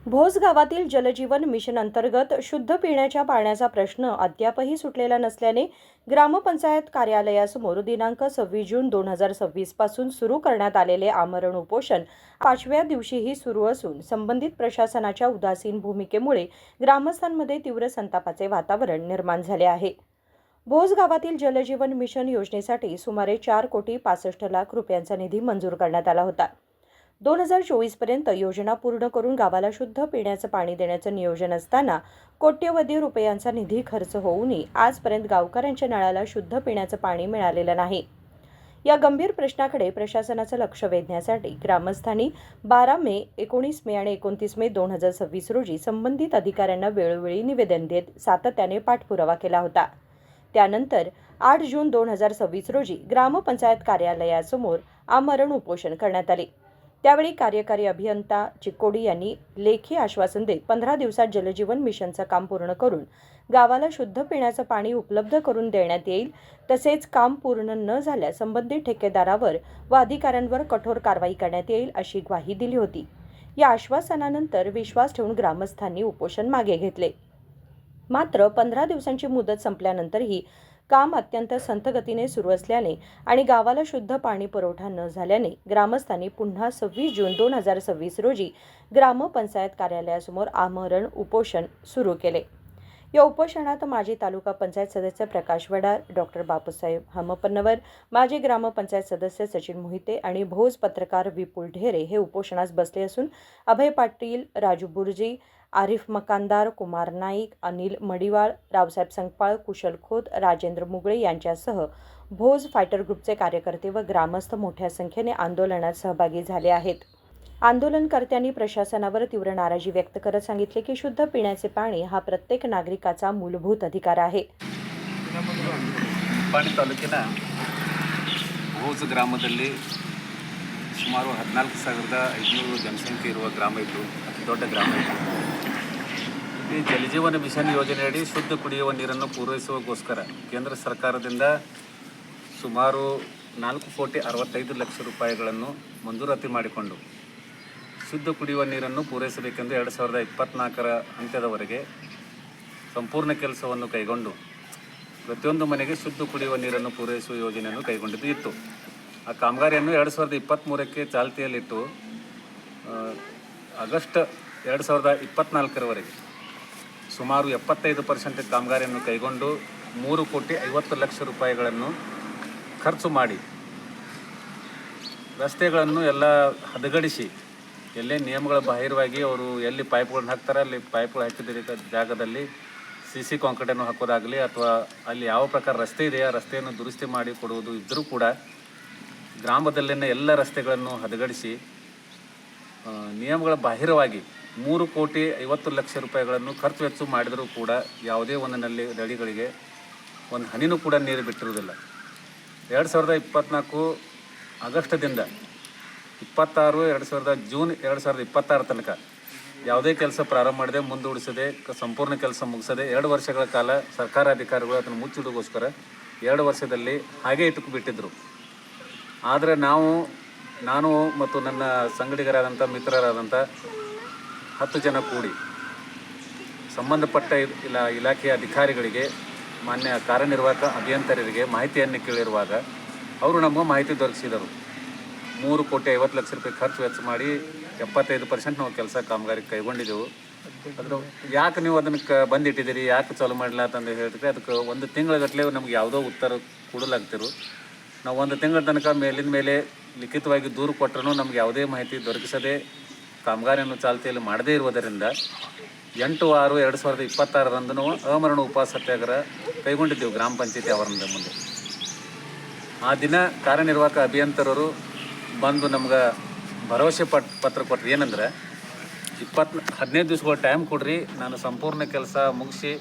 भोस गावातील जलजीवन मिशन अंतर्गत शुद्ध पिण्याच्या पाण्याचा प्रश्न अद्यापही सुटलेला नसल्याने ग्रामपंचायत कार्यालयासमोर दिनांक 26 जून 2026 पासून सुरू करण्यात आलेले आमरण उपोषण 5व्या दिवशीही सुरू असून संबंधित प्रशासनाच्या उदासीन भूमिकेमुळे ग्रामस्थांमध्ये तीव्र संतापाचे वातावरण निर्माण झाले आहे। भोस गावातील जलजीवन मिशन योजनेसाठी सुमारे 4,65,00,000 रुपयांचा निधी मंजूर करण्यात आला होता। 2024 पर्यंत योजना पूर्ण करून गावाला शुद्ध पिण्याचं पाणी देण्याचं नियोजन असताना कोट्यवधी रुपयांचा निधी खर्च होऊनही आजपर्यंत गावकऱ्यांच्या नळाला शुद्ध पिण्याचं पाणी मिळालेलं नाही। या गंभीर प्रश्नाकडे प्रशासनाचं लक्ष वेधण्यासाठी ग्रामस्थांनी 12 मे, 19 मे आणि 29 मे 2026 रोजी संबंधित अधिकाऱ्यांना वेळोवेळी निवेदन देत सातत्याने पाठपुरावा केला होता। त्यानंतर 8 जून 2026 रोजी ग्रामपंचायत कार्यालयासमोर आमरण उपोषण करण्यात आले। त्यावेळी कार्यकारी अभियंता चिकोडी यांनी लेखी आश्वासन देत 15 दिवसात जलजीवन मिशनचं काम पूर्ण करून गावाला शुद्ध पिण्याचं पाणी उपलब्ध करून देण्यात येईल, तसेच काम पूर्ण न झाल्यास संबंधित ठेकेदारावर व अधिकाऱ्यांवर कठोर कारवाई करण्यात येईल अशी ग्वाही दिली होती। या आश्वासनानंतर विश्वास ठेवून ग्रामस्थांनी उपोषण मागे घेतले। मात्र 15 दिवसांची मुदत संपल्यानंतरही काम अत्यंत संथ गतीने सुरू असल्याने आणि गावाला शुद्ध पाणी पुरवठा न झाल्याने ग्रामस्थांनी पुन्हा 26 जून 2026 रोजी ग्रामपंचायत कार्यालयासमोर आमरण उपोषण सुरू केले। या उपोषणात माजी तालुका पंचायत सदस्य प्रकाश वडार, डॉक्टर बापूसाहेब हमपन्नवर, माजी ग्रामपंचायत सदस्य सचिन मोहिते आणि भोज पत्रकार विपुल ढेरे हे उपोषणास बसले असून अभय पाटील, राजू बुर्जी, आरिफ मकानदार, कुमार नाईक, अनिल मडिवाळ, रावसाहेब संकपाळ, कुशल खोत, राजेंद्र मुगळे यांच्यासह भोज फायटर ग्रुपचे कार्यकर्ते व ग्रामस्थ मोठ्या संख्येने आंदोलनात सहभागी झाले आहेत। आंदोलनकर्त्यांनी प्रशासनावर तीव्र नाराजी व्यक्त करत सांगितले की शुद्ध पिण्याचे पाणी हा प्रत्येक नागरिकाचा मूलभूत अधिकार आहे। ನಿಪ್ಪಾಣಿ ತಾಲೂಕಿನ ಭೋಜ ಗ್ರಾಮದಲ್ಲಿ ಸುಮಾರು 14,500 ಜನಸಂಖ್ಯೆ ಇರುವ ಗ್ರಾಮ ಇದು, ಅತಿ ದೊಡ್ಡ ಗ್ರಾಮ ಇದು। ಈ ಜಲಜೀವನ ಮಿಷನ್ ಯೋಜನೆಯಡಿ ಶುದ್ಧ ಕುಡಿಯುವ ನೀರನ್ನು ಪೂರೈಸುವಗೋಸ್ಕರ ಕೇಂದ್ರ ಸರ್ಕಾರದಿಂದ ಸುಮಾರು 4,65,00,000 ರೂಪಾಯಿಗಳನ್ನು ಮಂಜೂರಾತಿ ಮಾಡಿಕೊಂಡು ಶುದ್ಧ ಕುಡಿಯುವ ನೀರನ್ನು ಪೂರೈಸಬೇಕೆಂದು 2024ರ ಅಂತ್ಯದವರೆಗೆ ಸಂಪೂರ್ಣ ಕೆಲಸವನ್ನು ಕೈಗೊಂಡು ಪ್ರತಿಯೊಂದು ಮನೆಗೆ ಶುದ್ಧ ಕುಡಿಯುವ ನೀರನ್ನು ಪೂರೈಸುವ ಯೋಜನೆಯನ್ನು ಕೈಗೊಂಡಿದ್ದು ಇತ್ತು। ಆ ಕಾಮಗಾರಿಯನ್ನು 2023ಕ್ಕೆ ಚಾಲ್ತಿಯಲ್ಲಿಟ್ಟು ಆಗಸ್ಟ್ 2024ರವರೆಗೆ ಸುಮಾರು 75% ಕಾಮಗಾರಿಯನ್ನು ಕೈಗೊಂಡು 3,50,00,000 ರೂಪಾಯಿಗಳನ್ನು ಖರ್ಚು ಮಾಡಿ ರಸ್ತೆಗಳನ್ನು ಎಲ್ಲ ಹದಗಡಿಸಿ ಎಲ್ಲೇ ನಿಯಮಗಳ ಬಾಹಿರವಾಗಿ ಅವರು ಎಲ್ಲಿ ಪೈಪ್ಗಳನ್ನು ಹಾಕ್ತಾರೆ ಅಲ್ಲಿ ಪೈಪ್ಗಳು ಹಾಕಿದ ಜಾಗದಲ್ಲಿ CC ಕಾಂಕ್ರೀಟನ್ನು ಹಾಕೋದಾಗಲಿ ಅಥವಾ ಅಲ್ಲಿ ಯಾವ ಪ್ರಕಾರ ರಸ್ತೆ ಇದೆ ಆ ರಸ್ತೆಯನ್ನು ದುರಸ್ತಿ ಮಾಡಿ ಕೊಡುವುದು ಇದ್ದರೂ ಕೂಡ ಗ್ರಾಮದಲ್ಲಿನ ಎಲ್ಲ ರಸ್ತೆಗಳನ್ನು ಹದಗಡಿಸಿ ನಿಯಮಗಳ ಬಾಹಿರವಾಗಿ 3,50,00,000 ರೂಪಾಯಿಗಳನ್ನು ಖರ್ಚು ವೆಚ್ಚ ಮಾಡಿದರೂ ಕೂಡ ಯಾವುದೇ ಒಂದು ನಳಿಗಳಿಗೆ ಒಂದು ಹನಿನೂ ಕೂಡ ನೀರು ಬಿಟ್ಟಿರುವುದಿಲ್ಲ। 2024 ಆಗಸ್ಟ್ದಿಂದ 26 ಜೂನ್ 2026 ತನಕ ಯಾವುದೇ ಕೆಲಸ ಪ್ರಾರಂಭ ಮಾಡದೆ ಮುಂದೂಡಿಸದೆ ಸಂಪೂರ್ಣ ಕೆಲಸ ಮುಗಿಸದೆ 2 ವರ್ಷಗಳ ಕಾಲ ಸರ್ಕಾರ ಅಧಿಕಾರಿಗಳು ಅದನ್ನು ಮುಚ್ಚಿಡೋಗೋಸ್ಕರ 2 ವರ್ಷದಲ್ಲಿ ಹಾಗೆ ಇಟ್ಟುಕು ಬಿಟ್ಟಿದ್ದರು। ಆದರೆ ನಾನು ಮತ್ತು ನನ್ನ ಸಂಗಡಿಗರಾದಂಥ ಮಿತ್ರರಾದಂಥ 10 ಜನ ಕೂಡಿ ಸಂಬಂಧಪಟ್ಟ ಇಲಾಖೆಯ ಅಧಿಕಾರಿಗಳಿಗೆ, ಮಾನ್ಯ ಕಾರ್ಯನಿರ್ವಾಹಕ ಅಭಿಯಂತರರಿಗೆ ಮಾಹಿತಿಯನ್ನು ಕೇಳಿರುವಾಗ ಅವರು ನಮಗೆ ಮಾಹಿತಿ ದೊರಕಿಸಿದರು। 3,50,00,000 ರೂಪಾಯಿ ಖರ್ಚು ವೆಚ್ಚ ಮಾಡಿ 75% ನಾವು ಕೆಲಸ ಕಾಮಗಾರಿ ಕೈಗೊಂಡಿದ್ದೆವು। ಅದ್ರ ಯಾಕೆ ನೀವು ಅದನ್ನು ಬಂದಿಟ್ಟಿದ್ದೀರಿ, ಯಾಕೆ ಚಾಲು ಮಾಡಿಲ್ಲ ಅಂತಂದು ಹೇಳಿದ್ರೆ ಅದಕ್ಕೆ 1 ತಿಂಗಳಗಟ್ಟಲೆ ನಮ್ಗೆ ಯಾವುದೋ ಉತ್ತರ ಕೊಡಲಾಗ್ತಿರು। ನಾವು 1 ತಿಂಗಳ ತನಕ ಮೇಲಿನ ಮೇಲೆ ಲಿಖಿತವಾಗಿ ದೂರು ಕೊಟ್ಟರೂ ನಮ್ಗೆ ಯಾವುದೇ ಮಾಹಿತಿ ದೊರಕಿಸದೆ ಕಾಮಗಾರಿಯನ್ನು ಚಾಲ್ತಿಯಲ್ಲಿ ಮಾಡದೇ ಇರುವುದರಿಂದ 8/6/2026ರಂದು ನಾವು ಆಮರಣ ಉಪವಾಸ ಸತ್ಯಾಗ್ರಹ ಕೈಗೊಂಡಿದ್ದೆವು ಗ್ರಾಮ ಪಂಚಾಯತಿ ಆವರಣದ ಮುಂದೆ। ಆ ದಿನ ಕಾರ್ಯನಿರ್ವಾಹಕ ಅಭಿಯಂತರರು ಬಂದು ನಮ್ಗೆ ಭರವಸೆ ಪತ್ರ ಕೊಟ್ಟರು, ಏನಂದ್ರೆ 15 ದಿವಸಗಳ ಟೈಮ್ ಕೊಡ್ರಿ, ನಾನು ಸಂಪೂರ್ಣ ಕೆಲಸ ಮುಗಿಸಿ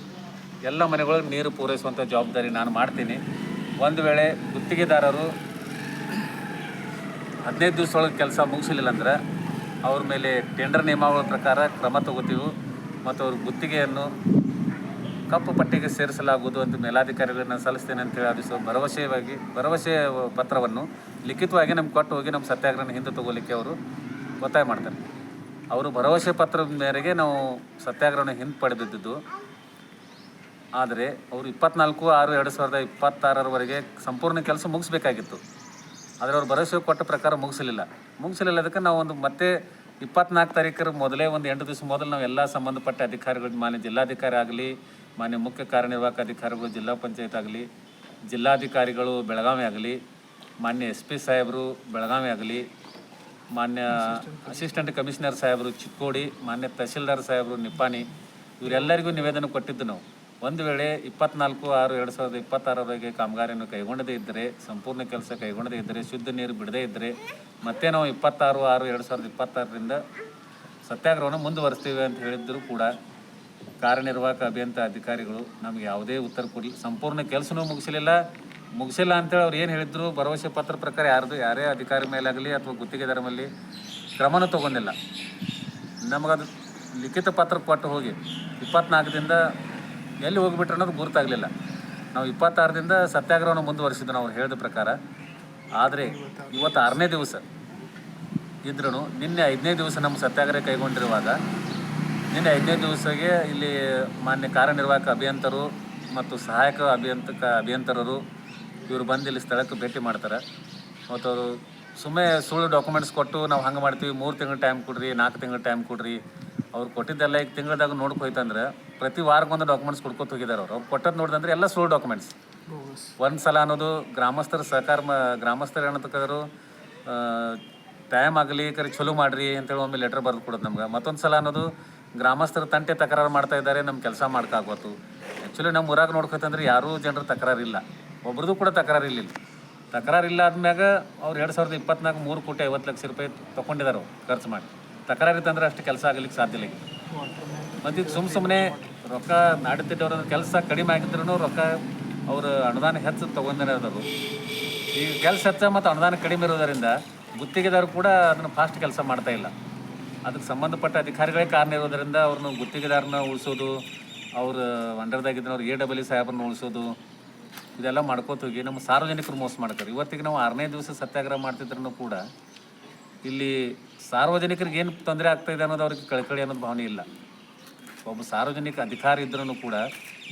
ಎಲ್ಲ ಮನೆಗಳಿಗೆ ನೀರು ಪೂರೈಸುವಂಥ ಜವಾಬ್ದಾರಿ ನಾನು ಮಾಡ್ತೀನಿ। ಒಂದು ವೇಳೆ ಗುತ್ತಿಗೆದಾರರು 15 ದಿವಸದೊಳಗೆ ಕೆಲಸ ಮುಗಿಸಲಿಲ್ಲ ಅಂದ್ರೆ ಅವ್ರ ಮೇಲೆ ಟೆಂಡರ್ ನಿಯಮಾವಳಿ ಪ್ರಕಾರ ಕ್ರಮ ತಗೋತೀವಿ ಮತ್ತು ಅವ್ರ ಗುತ್ತಿಗೆಯನ್ನು ಕಪ್ಪು ಪಟ್ಟಿಗೆ ಸೇರಿಸಲಾಗುವುದು ಅಂತ ಮೇಲಾಧಿಕಾರಿಗಳನ್ನ ಸಲ್ಲಿಸ್ತೇನೆ ಅಂತೇಳಿ ಅದು ಭರವಸೆ ಪತ್ರವನ್ನು ಲಿಖಿತವಾಗಿ ನಮ್ಗೆ ಕೊಟ್ಟು ಹೋಗಿ ನಮ್ಮ ಸತ್ಯಾಗ್ರಹನ ಹಿಂದೆ ತಗೋಲಿಕ್ಕೆ ಅವರು ಒತ್ತಾಯ ಮಾಡ್ತಾರೆ। ಅವರು ಭರವಸೆ ಪತ್ರದ ಮೇರೆಗೆ ನಾವು ಸತ್ಯಾಗ್ರಹವನ್ನು ಹಿಂಪಡೆದಿದ್ದು. ಆದರೆ ಅವರು 24/6/2026 ಸಂಪೂರ್ಣ ಕೆಲಸ ಮುಗಿಸ್ಬೇಕಾಗಿತ್ತು. ಆದರೆ ಅವ್ರು ಭರವಸೆ ಕೊಟ್ಟ ಪ್ರಕಾರ ಮುಗಿಸಲಿಲ್ಲ. ಅದಕ್ಕೆ ನಾವು ಮತ್ತೆ 24 ತಾರೀಕರ ಮೊದಲೇ ಒಂದು 8 ದಿವಸ ಮೊದಲು ನಾವು ಎಲ್ಲ ಸಂಬಂಧಪಟ್ಟ ಅಧಿಕಾರಿಗಳು, ಮಾನ್ಯ ಜಿಲ್ಲಾಧಿಕಾರಿ ಆಗಲಿ, ಮಾನ್ಯ ಮುಖ್ಯ ಕಾರ್ಯನಿರ್ವಾಹಕ ಅಧಿಕಾರಿಗಳು ಜಿಲ್ಲಾ ಪಂಚಾಯತ್ ಆಗಲಿ, ಜಿಲ್ಲಾಧಿಕಾರಿಗಳು ಬೆಳಗಾವಿ ಆಗಲಿ, ಮಾನ್ಯ SP ಸಾಹೇಬರು ಬೆಳಗಾವಿ ಆಗಲಿ, ಮಾನ್ಯ ಅಸಿಸ್ಟೆಂಟ್ ಕಮಿಷನರ್ ಸಾಹೇಬರು ಚಿಕ್ಕೋಡಿ, ಮಾನ್ಯ ತಹಸೀಲ್ದಾರ್ ಸಾಹೇಬರು ನಿಪ್ಪಾಣಿ, ಇವರೆಲ್ಲರಿಗೂ ನಿವೇದನೆ ಕೊಟ್ಟಿದ್ದು ನಾವು. ಒಂದು ವೇಳೆ 24/6/2026 ಕಾಮಗಾರಿಯನ್ನು ಕೈಗೊಂಡದೇ ಇದ್ದರೆ, ಸಂಪೂರ್ಣ ಕೆಲಸ ಕೈಗೊಂಡದೇ ಇದ್ದರೆ, ಶುದ್ಧ ನೀರು ಬಿಡದೇ ಇದ್ದರೆ ಮತ್ತೆ ನಾವು 26/6/2026 ಸತ್ಯಾಗ್ರಹವನ್ನು ಮುಂದುವರಿಸ್ತೀವಿ ಅಂತ ಹೇಳಿದ್ದರೂ ಕೂಡ ಕಾರ್ಯನಿರ್ವಾಹಕ ಅಭಿಯಂತರ ಅಧಿಕಾರಿಗಳು ನಮಗೆ ಯಾವುದೇ ಉತ್ತರ ಕೊಡಲಿಲ್ಲ. ಸಂಪೂರ್ಣ ಕೆಲಸನೂ ಮುಗಿಸಿಲ್ಲ ಅಂತೇಳಿ ಅವ್ರು ಏನು ಹೇಳಿದ್ರು, ಭರವಸೆ ಪತ್ರ ಪ್ರಕಾರ ಯಾರೇ ಅಧಿಕಾರಿ ಮೇಲಾಗಲಿ ಅಥವಾ ಗುತ್ತಿಗೆದಾರ ಮೇಲೆ ಕ್ರಮನೂ ತೊಗೊಂಡಿಲ್ಲ. ನಮಗದು ಲಿಖಿತ ಪತ್ರ ಕೊಟ್ಟು ಹೋಗಿ 24ದಿಂದ ಎಲ್ಲಿ ಹೋಗಿಬಿಟ್ರೆ ಅನ್ನೋದು ಗುರುತಾಗಲಿಲ್ಲ. ನಾವು 26ದಿಂದ ಸತ್ಯಾಗ್ರಹವನ್ನು ಮುಂದುವರಿಸಿದ್ದು ನಾವು ಹೇಳಿದ ಪ್ರಕಾರ. ಆದರೆ ಇವತ್ತು 6ನೇ ದಿವಸ ಇದ್ರೂ ನಿನ್ನೆ 5ನೇ ದಿವಸ ನಮ್ಮ ಸತ್ಯಾಗ್ರಹ ಕೈಗೊಂಡಿರುವಾಗ, ನಿನ್ನೆ 5ನೇ ದಿವಸಕ್ಕೆ ಇಲ್ಲಿ ಮಾನ್ಯ ಕಾರ್ಯನಿರ್ವಾಹಕ ಅಭಿಯಂತರು ಮತ್ತು ಸಹಾಯಕ ಅಭಿಯಂತರರು ಇವರು ಬಂದು ಇಲ್ಲಿ ಸ್ಥಳಕ್ಕೆ ಭೇಟಿ ಮಾಡ್ತಾರೆ. ಮತ್ತು ಅವರು ಸುಮ್ಮನೆ ಸುಳ್ಳು ಡಾಕ್ಯುಮೆಂಟ್ಸ್ ಕೊಟ್ಟು ನಾವು ಹಂಗೆ ಮಾಡ್ತೀವಿ, 3 ತಿಂಗಳು ಟೈಮ್ ಕೊಡ್ರಿ, 4 ತಿಂಗಳು ಟೈಮ್ ಕೊಡ್ರಿ. ಅವ್ರು ಕೊಟ್ಟಿದ್ದೆಲ್ಲ ಈಗ ತಿಂಗಳದಾಗ ನೋಡ್ಕೋಯ್ತಂದ್ರೆ ಪ್ರತಿ ವಾರಕ್ಕೊಂದು ಡಾಕ್ಯುಮೆಂಟ್ಸ್ ಕೊಡ್ಕೊತ ಹೋಗಿದ್ದಾರೆ. ಅವ್ರು ಕೊಟ್ಟದ್ದು ನೋಡಿದಂದ್ರೆ ಎಲ್ಲ ಸುಳ್ಳು ಡಾಕ್ಯುಮೆಂಟ್ಸ್. ಒಂದು ಸಲ ಅನ್ನೋದು ಗ್ರಾಮಸ್ಥರ ಗ್ರಾಮಸ್ಥರು ಏನಂತಕ್ಕಾದ್ರು ಟೈಮ್ ಆಗಲಿ ಕರೆ ಚಲೋ ಮಾಡಿರಿ ಅಂತೇಳಿ ಒಮ್ಮೆ ಲೆಟ್ರ್ ಬರೆದು ಕೊಡೋದು ನಮ್ಗೆ. ಮತ್ತೊಂದು ಸಲ ಅನ್ನೋದು ಗ್ರಾಮಸ್ಥರ ತಂಟೆ ತಕರಾರು ಮಾಡ್ತಾ ಇದ್ದಾರೆ, ನಮ್ಮ ಕೆಲಸ ಮಾಡ್ಕಾಗೋತು. ಆ್ಯಕ್ಚುಲಿ ನಮ್ಮ ಊರಾಗ ನೋಡ್ಕೊತಂದ್ರೆ ಯಾರೂ ಜನರ ತಕರಾರಿಲ್ಲ, ಒಬ್ರದ್ದು ಕೂಡ ತಕರಾರಿಲ್ಲ. ತಕರಾರಿಲ್ಲ ಆದ್ಮ್ಯಾಗ ಅವ್ರು 2024 ₹3,50,00,000 ತೊಗೊಂಡಿದ್ದಾರೆ ಖರ್ಚು ಮಾಡಿ. ತಕರಾರಿತ್ತಂದ್ರೆ ಅಷ್ಟು ಕೆಲಸ ಆಗಲಿಕ್ಕೆ ಸಾಧ್ಯ ಇಲ್ಲ. ಮತ್ತು ಈಗ ಸುಮ್ಮನೆ ರೊಕ್ಕ ನಾಡುತ್ತಿದ್ದವ್ರ ಕೆಲಸ ಕಡಿಮೆ ಆಗಿದ್ರೂ ರೊಕ್ಕ ಅವರು ಅನುದಾನ ಹೆಚ್ಚು ತೊಗೊಂಡಿರೋದು. ಈಗ ಕೆಲಸ ಹೆಚ್ಚ ಮತ್ತು ಅನುದಾನ ಕಡಿಮೆ ಇರೋದರಿಂದ ಗುತ್ತಿಗೆದಾರರು ಕೂಡ ಅದನ್ನು ಫಾಸ್ಟ್ ಕೆಲಸ ಮಾಡ್ತಾ ಇಲ್ಲ. ಅದಕ್ಕೆ ಸಂಬಂಧಪಟ್ಟ ಅಧಿಕಾರಿಗಳೇ ಕಾರಣ ಇರೋದರಿಂದ ಅವ್ರನ್ನ ಗುತ್ತಿಗೆದಾರನ ಉಳಿಸೋದು, ಅವ್ರ ಅಂಡರ್ದಾಗಿದ್ದವ್ರು AEE ಸಾಹೇಬ್ರನ್ನ ಉಳಿಸೋದು, ಇದೆಲ್ಲ ಮಾಡ್ಕೋತ ಹೋಗಿ ನಮ್ಮ ಸಾರ್ವಜನಿಕರು ಮೋಸ ಮಾಡ್ತಾರೆ. ಇವತ್ತಿಗೆ ನಾವು 6ನೇ ದಿವಸ ಸತ್ಯಾಗ್ರಹ ಮಾಡ್ತಿದ್ರೂ ಕೂಡ ಇಲ್ಲಿ ಸಾರ್ವಜನಿಕರಿಗೆ ಏನು ತೊಂದರೆ ಆಗ್ತಾಯಿದೆ ಅನ್ನೋದು ಅವ್ರಿಗೆ ಕಳಕಳಿ ಅನ್ನೋದು ಭಾವನೆ ಇಲ್ಲ. ಒಬ್ಬ ಸಾರ್ವಜನಿಕ ಅಧಿಕಾರಿ ಇದ್ರೂ ಕೂಡ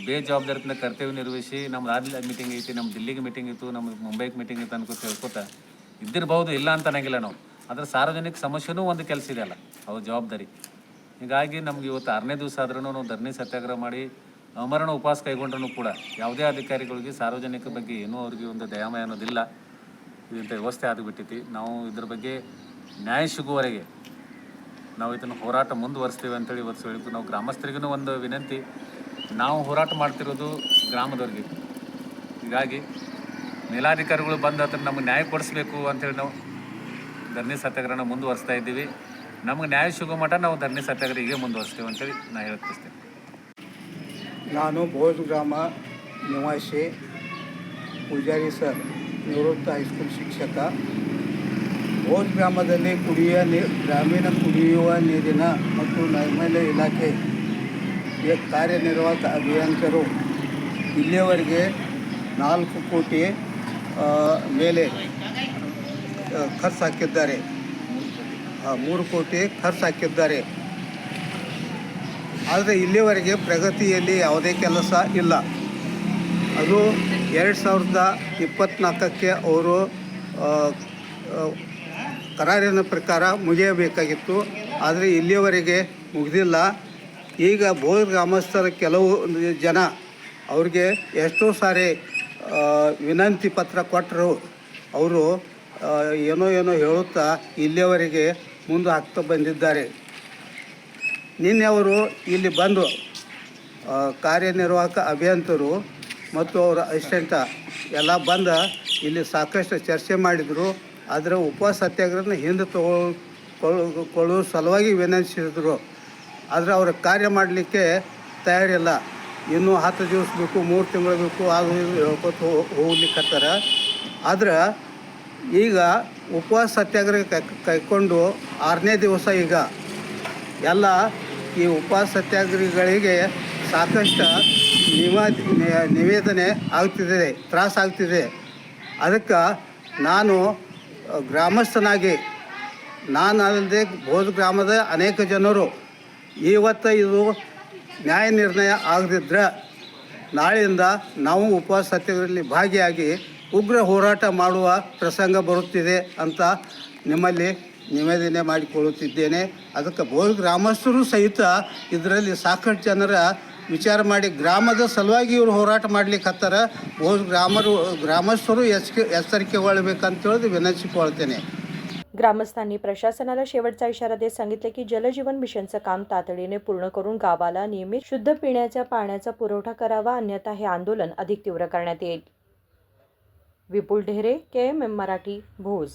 ಬೇಜವಾಬ್ದಾರಿಯಿಂದ ಕರ್ತವ್ಯ ನಿರ್ವಹಿಸಿ, ನಮ್ಮ ರಾಜ್ಯ ಮೀಟಿಂಗ್ ಐತಿ, ನಮ್ಮ ದಿಲ್ಲಿಗೆ ಮೀಟಿಂಗ್ ಇತ್ತು, ನಮ್ಮ ಮುಂಬೈಗೆ ಮೀಟಿಂಗ್ ಇತ್ತು ಅನ್ಕೋತ ಹೇಳ್ಕೊತ ಇದ್ದಿರ್ಬೋದು, ಇಲ್ಲ ಅಂತ ಅನ್ನಂಗಿಲ್ಲ ನಾವು. ಆದರೆ ಸಾರ್ವಜನಿಕ ಸಮಸ್ಯೆನೂ ಒಂದು ಕೆಲಸ ಇದೆಯಲ್ಲ, ಅವ್ರ ಜವಾಬ್ದಾರಿ. ಹೀಗಾಗಿ ನಮ್ಗೆ ಇವತ್ತು 6ನೇ ದಿವಸ ಆದ್ರೂ ನಾವು ಧರಣಿ ಸತ್ಯಾಗ್ರಹ ಮಾಡಿ ಅಮರಣ ಉಪವಾಸ ಕೈಗೊಂಡ್ರೂ ಕೂಡ ಯಾವುದೇ ಅಧಿಕಾರಿಗಳಿಗೆ ಸಾರ್ವಜನಿಕ ಬಗ್ಗೆ ಏನೂ ಅವ್ರಿಗೆ ಒಂದು ದಯಾಮಯ ಅನ್ನೋದಿಲ್ಲ. ಇದಂಥ ವ್ಯವಸ್ಥೆ ಆಗಿಬಿಟ್ಟೈತಿ. ನಾವು ಇದ್ರ ಬಗ್ಗೆ ನ್ಯಾಯ ಸಿಗುವವರೆಗೆ ನಾವು ಇದನ್ನು ಹೋರಾಟ ಮುಂದುವರಿಸ್ತೀವಿ ಅಂತೇಳಿ ಇವತ್ತು ಹೇಳಿದ್ದು. ನಾವು ಗ್ರಾಮಸ್ಥರಿಗೂ ಒಂದು ವಿನಂತಿ, ನಾವು ಹೋರಾಟ ಮಾಡ್ತಿರೋದು ಗ್ರಾಮದವ್ರಿಗೆ. ಹೀಗಾಗಿ ಮೇಲಾಧಿಕಾರಿಗಳು ಬಂದು ಅದನ್ನು ನಮಗೆ ನ್ಯಾಯ ಕೊಡಿಸ್ಬೇಕು ಅಂಥೇಳಿ ನಾವು ಧರಣಿ ಸತ್ಯಾಗ್ರಹನ ಮುಂದುವರಿಸ್ತಾ ಇದ್ದೀವಿ. ನಮಗೆ ನ್ಯಾಯ ಸಿಗೋ ಮಟ್ಟ ನಾವು ಧರಣಿ ಸತ್ಯಾಗ್ರಹ ಹೀಗೆ ಮುಂದುವರಿಸ್ತೀವಿ ಅಂತೇಳಿ ನಾನು ಹೇಳ್ತಿಸ್ತೇನೆ. ನಾನು ಭೋಜ್ ಗ್ರಾಮ ನಿವಾಸಿ ಪೂಜಾರಿ ಸರ್, ನಿವೃತ್ತ ಹೈಸ್ಕೂಲ್ ಶಿಕ್ಷಕ. ಭೋಜ್ ಗ್ರಾಮದಲ್ಲಿ ಗ್ರಾಮೀಣ ಕುಡಿಯುವ ನೀರಿನ ಮತ್ತು ನೈರ್ಮಲ್ಯ ಇಲಾಖೆ ಕಾರ್ಯನಿರ್ವಾಹಕ ಅಭಿಯಂತರು ಇಲ್ಲಿಯವರೆಗೆ 4 ಕೋಟಿ ಮೇಲೆ ಖರ್ಚು ಹಾಕಿದ್ದಾರೆ. 3 ಕೋಟಿ ಖರ್ಚು ಹಾಕಿದ್ದಾರೆ. ಆದರೆ ಇಲ್ಲಿವರೆಗೆ ಪ್ರಗತಿಯಲ್ಲಿ ಯಾವುದೇ ಕೆಲಸ ಇಲ್ಲ. ಅದು 2024ಕ್ಕೆ ಅವರು ಕರಾರಿನ ಪ್ರಕಾರ ಮುಗಿಯಬೇಕಾಗಿತ್ತು. ಆದರೆ ಇಲ್ಲಿಯವರೆಗೆ ಮುಗಿದಿಲ್ಲ. ಈಗ ಭೋಜ್ ಗ್ರಾಮಸ್ಥರ ಕೆಲವು ಜನ ಅವ್ರಿಗೆ ಎಷ್ಟೋ ಸಾರಿ ವಿನಂತಿ ಪತ್ರ ಕೊಟ್ಟರು. ಅವರು ಏನೋ ಹೇಳುತ್ತಾ ಇಲ್ಲಿಯವರೆಗೆ ಮುಂದೆ ಹಾಕ್ತಾ ಬಂದಿದ್ದಾರೆ. ನಿನ್ನೆ ಅವರು ಇಲ್ಲಿ ಬಂದು ಕಾರ್ಯನಿರ್ವಾಹಕ ಅಭಿಯಂತರು ಮತ್ತು ಅವರ ಅಸಿಸ್ಟೆಂಟ ಎಲ್ಲ ಬಂದು ಇಲ್ಲಿ ಸಾಕಷ್ಟು ಚರ್ಚೆ ಮಾಡಿದರು. ಅದರ ಉಪವಾಸ ಸತ್ಯಾಗ್ರಹನ ಹಿಂದೆ ಕೊಳ್ಳುವ ಸಲುವಾಗಿ ವಿನಂತಿಸಿದರು. ಆದರೆ ಅವರ ಕಾರ್ಯ ಮಾಡಲಿಕ್ಕೆ ತಯಾರಿಲ್ಲ. ಇನ್ನೂ 10 ದಿವಸ ಬೇಕು, 3 ತಿಂಗಳು ಬೇಕು, ಅದು ಹೇಳ್ಕೊತ ಹೋಗ್ಲಿಕ್ಕತ್ತಾರ. ಆದ್ರೆ ಈಗ ಉಪವಾಸ ಸತ್ಯಾಗ್ರಹ ಕೈಕೊಂಡು 6ನೇ ದಿವಸ ಈಗ ಎಲ್ಲ ಈ ಉಪವಾಸ ಸತ್ಯಾಗ್ರಹಿಗಳಿಗೆ ಸಾಕಷ್ಟು ನಿವೇದನೆ ಆಗ್ತಿದೆ, ತ್ರಾಸ ಆಗ್ತಿದೆ. ಅದಕ್ಕೆ ನಾನು ಗ್ರಾಮಸ್ಥನಾಗಿ ನಾನಲ್ಲದೆ ಬೋಧ ಗ್ರಾಮದ ಅನೇಕ ಜನರು ಇವತ್ತು ಇದು ನ್ಯಾಯ ನಿರ್ಣಯ ಆಗದಿದ್ದರೆ ನಾಳೆಯಿಂದ ನಾವು ಉಪವಾಸ ಸತ್ಯಾಗ್ರಹದಲ್ಲಿ ಭಾಗಿಯಾಗಿ ಉಗ್ರ ಹೋರಾಟ ಮಾಡುವ ಪ್ರಸಂಗ ಬರುತ್ತಿದೆ ಅಂತ ನಿಮ್ಮಲ್ಲಿ ನಿವೇದನೆ ಮಾಡಿಕೊಳ್ಳುತ್ತಿದ್ದೇನೆ. ಅದಕ್ಕೆ ಬೋಧ ಗ್ರಾಮಸ್ಥರು ಸಹಿತ ಇದರಲ್ಲಿ ಸಾಕಷ್ಟು ಜನರ ವಿಚಾರ ಮಾಡಿ ಗ್ರಾಮದ ಸಲುವಾಗಿ ಇವರು ಹೋರಾಟ ಮಾಡ್ಲಿಕ್ಕೆ ಹತ್ತಾರ. ಬೋಧ ಗ್ರಾಮಸ್ಥರು ಎಚ್ಚರಿಕೆಗೊಳ್ಳಬೇಕಂತೇಳಿ विनंतीಕೊಳ್ತೇನೆ. ग्रामस्थांनी प्रशासनाला शेवटचा इशारा देत सांगितले की जलजीवन मिशनचं काम तातडीने पूर्ण करून गावाला नियमित शुद्ध पिण्याच्या पाण्याचा पुरवठा करावा, अन्यथा हे आंदोलन अधिक तीव्र करण्यात येईल. विपुल ढेरे, KMM मराठी, भोज.